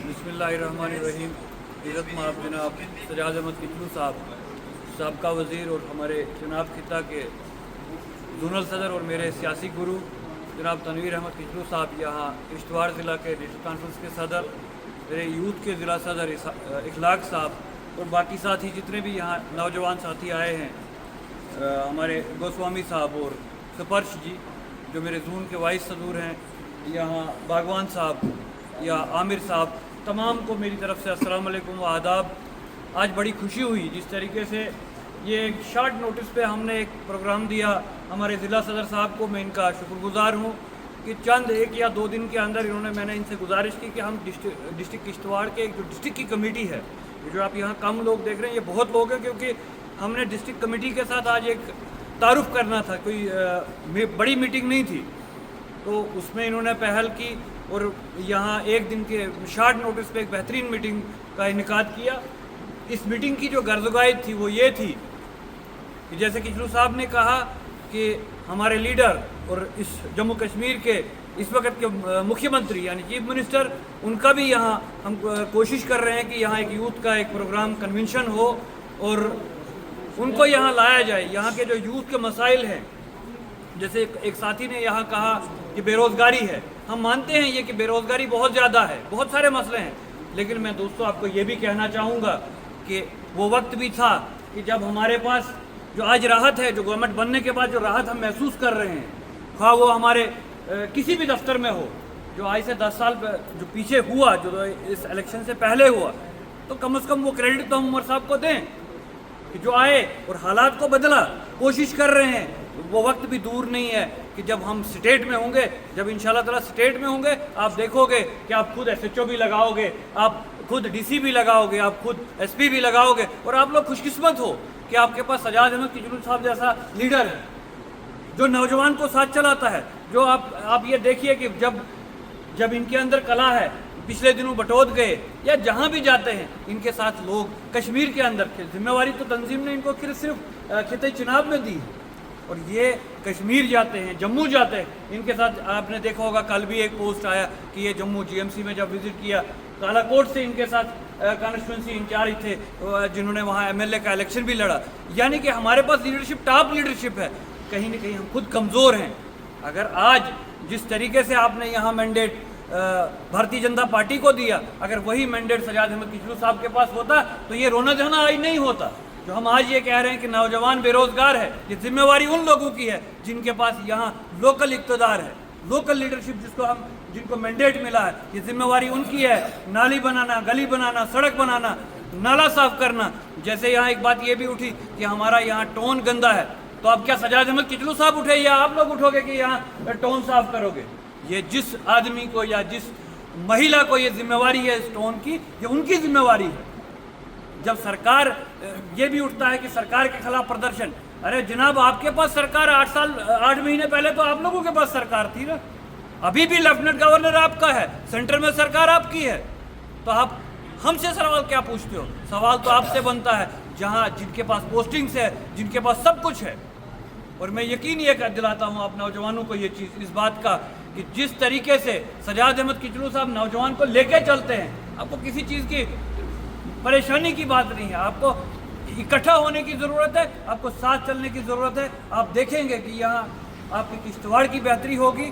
बिस्मिल्लाहिर्रहमानिर्रहीम। इज़्ज़त माब जनाब सजाद अहमद किचलू साहब, साबका वज़ीर और हमारे जनाब खिता के ज़ोनल सदर और मेरे सियासी गुरु जनाब तनवीर अहमद किचलू साहब, यहाँ किश्तवाड़ ज़िला के डिस्ट्रिक्ट कॉन्फ्रेंस के सदर, मेरे यूथ के ज़िला सदर इखलाक साहब और बाकी साथी जितने भी यहाँ नौजवान साथी आए हैं, हमारे गोस्वामी साहब और सपर्श जी जो मेरे जून के वाइस सदूर हैं, यहाँ बागवान साहब या आमिर साहब, तमाम को मेरी तरफ से अस्सलाम वालेकुम व आदाब। आज बड़ी खुशी हुई जिस तरीके से ये एक शॉर्ट नोटिस पे हमने एक प्रोग्राम दिया। हमारे ज़िला सदर साहब को मैं इनका शुक्रगुज़ार हूँ कि चंद एक या दो दिन के अंदर मैंने इनसे गुजारिश की कि हम डिस्ट्रिक्ट किश्तवाड़ के जो डिस्ट्रिक्ट की कमेटी है, जो आप यहाँ कम लोग देख रहे हैं, ये बहुत लोग हैं क्योंकि हमने डिस्ट्रिक्ट कमेटी के साथ आज एक तारुफ करना था, कोई बड़ी मीटिंग नहीं थी, तो उसमें इन्होंने पहल की और यहाँ एक दिन के शॉर्ट नोटिस पे एक बेहतरीन मीटिंग का इनेकाद किया। इस मीटिंग की जो गर्ज़-ओ-गायद थी वो ये थी कि जैसे किचलू साहब ने कहा कि हमारे लीडर और इस जम्मू कश्मीर के इस वक्त के मुख्यमंत्री यानी चीफ मिनिस्टर, उनका भी यहाँ हम कोशिश कर रहे हैं कि यहाँ एक यूथ का एक प्रोग्राम कन्वेंशन हो और उनको यहाँ लाया जाए। यहाँ के जो यूथ के मसाइल हैं, जैसे एक साथी ने यहाँ कहा कि बेरोज़गारी है, हम मानते हैं ये कि बेरोज़गारी बहुत ज़्यादा है, बहुत सारे मसले हैं, लेकिन मैं दोस्तों आपको ये भी कहना चाहूँगा कि वो वक्त भी था कि जब हमारे पास जो आज राहत है, जो गवर्नमेंट बनने के बाद जो राहत हम महसूस कर रहे हैं, खा वो हमारे किसी भी दफ्तर में हो, जो आज से 10 साल जो पीछे हुआ, जो इस इलेक्शन से पहले हुआ, तो कम से कम वो क्रेडिट तो हम उमर साहब को दें कि जो आए और हालात को बदला, कोशिश कर रहे हैं। वो वक्त भी दूर नहीं है कि जब हम स्टेट में होंगे, जब इंशाल्लाह ताला स्टेट में होंगे, आप देखोगे कि आप खुद SHO भी लगाओगे, आप खुद DC भी लगाओगे, आप खुद SP भी लगाओगे, और आप लोग खुशकिस्मत हो कि आपके पास सजाद अहमद किचलू साहब जैसा लीडर है जो नौजवान को साथ चलाता है। जो आप ये देखिए कि जब इनके अंदर कला है, पिछले दिनों बटोद गए या जहाँ भी जाते हैं, इनके साथ लोग कश्मीर के अंदर जिम्मेवारी तो तंजीम ने इनको सिर्फ खिते चुनाव में दी है, और ये कश्मीर जाते हैं, जम्मू जाते हैं, इनके साथ आपने देखा होगा कल भी एक पोस्ट आया कि ये जम्मू GMC में जब विजिट किया, कालाकोट से इनके साथ कॉन्स्टिट्यूंसी इंचार्ज थे जिन्होंने वहाँ MLA का इलेक्शन भी लड़ा। यानी कि हमारे पास लीडरशिप, टॉप लीडरशिप है। कहीं ना कहीं हम खुद कमज़ोर हैं। अगर आज जिस तरीके से आपने यहाँ मैंडेट भारतीय जनता पार्टी को दिया, अगर वही मैंडेट सजाद अहमद किचलू साहब के पास होता तो ये रोना धोना आज नहीं होता। जो हम आज ये कह रहे हैं कि नौजवान बेरोजगार है, ये जिम्मेवारी उन लोगों की है जिनके पास यहाँ लोकल इक़्तिदार है, लोकल लीडरशिप जिनको मैंडेट मिला है, ये जिम्मेवारी उनकी है। नाली बनाना, गली बनाना, सड़क बनाना, नाला साफ करना। जैसे यहाँ एक बात ये भी उठी कि हमारा यहाँ टोन गंदा है, तो अब क्या सजाद अहमद किचलू साहब उठे या आप लोग उठोगे कि यहाँ टोन साफ करोगे? ये जिस आदमी को या जिस महिला को ये जिम्मेवारी है इस टोन की, ये उनकी जिम्मेवारी है। जब सरकार ये भी उठता है कि सरकार के खिलाफ प्रदर्शन, अरे जनाब आपके पास सरकार 8 महीने पहले तो आप लोगों के पास सरकार थी ना, अभी भी लेफ्टिनेंट गवर्नर आपका है, सेंटर में सरकार आपकी है, तो आप हमसे सवाल क्या पूछते हो? सवाल तो आपसे बनता है जहाँ जिनके पास पोस्टिंग्स है, जिनके पास सब कुछ है। और मैं यकीन ये दिलाता हूँ आप नौजवानों को ये चीज़, इस बात का कि जिस तरीके से सजाद अहमद किचलू साहब नौजवान को लेके चलते हैं, आपको किसी चीज़ की परेशानी की बात नहीं है, आपको इकट्ठा होने की ज़रूरत है, आपको साथ चलने की ज़रूरत है। आप देखेंगे कि यहाँ आपकी किश्तवाड़ की बेहतरी होगी,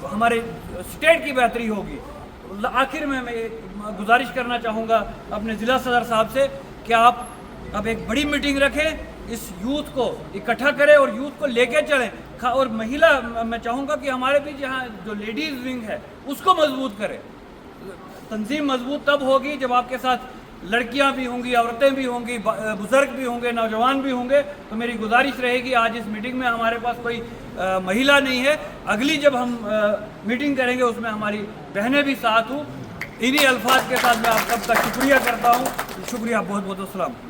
हमारे स्टेट की बेहतरी होगी। आखिर में मैं गुजारिश करना चाहूँगा अपने ज़िला सदर साहब से कि आप अब एक बड़ी मीटिंग रखें, इस यूथ को इकट्ठा करें और यूथ को लेके चलें। और महिला, मैं चाहूँगा कि हमारे बीच यहाँ जो लेडीज़ विंग है उसको मजबूत करें। तंजीम मजबूत तब होगी जब आपके साथ लड़कियां भी होंगी, औरतें भी होंगी, बुजुर्ग भी होंगे, नौजवान भी होंगे। तो मेरी गुजारिश रहेगी, आज इस मीटिंग में हमारे पास कोई महिला नहीं है, अगली जब हम मीटिंग करेंगे उसमें हमारी बहनें भी साथ हों। इन्हीं अल्फाज के साथ मैं आप सबका शुक्रिया करता हूँ। शुक्रिया, बहुत बहुत अस्सलाम।